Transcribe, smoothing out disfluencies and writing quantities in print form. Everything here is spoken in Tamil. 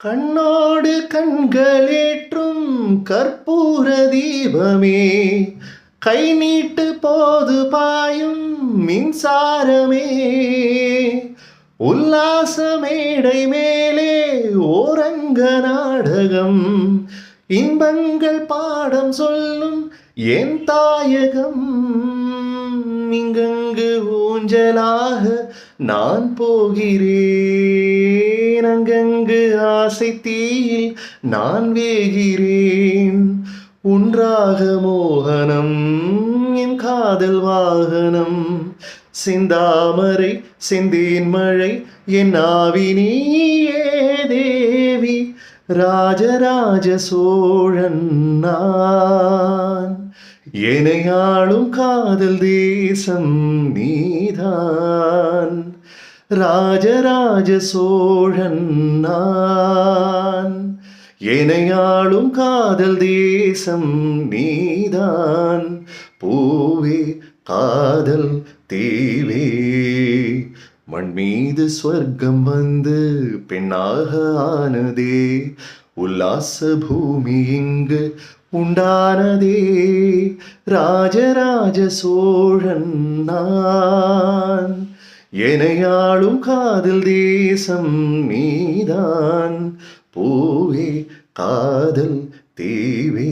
கண்ணோடு கண்களேற்றும் கற்பூர தீபமே, கை நீட்டு போது பாயும் மின்சாரமே, உல்லாச மேடை மேலே ஓரங்க நாடகம், இன்பங்கள் பாடம் சொல்லும் என் தாயகம். இங்கங்கு ஊஞ்சலாக நான் போகிறேன், அங்கங்கு ஆசை தீயில் நான் வேகிறேன். ஒன்றாக மோகனம் என் காதல் வாகனம், செந்தாமரை செந்தேன் மழை என் ஆவி நீயே தேவி. ராஜராஜ சோழன் நான், எனையாளும் காதல் தேசம் நீதான். ராஜராஜ சோழன் நான், எனையாளும் காதல் தேசம் நீதான். பூவே காதல் தீவே, மண் மீது ஸ்வர்க்கம் வந்து பெண்ணாக ஆனதே, உல்லாச பூமி இங்கு உண்டானதே. ராஜராஜ சோழன் நான், எனையாளும் காதல் தேசம் நீதான். பூவே காதல் தீவே.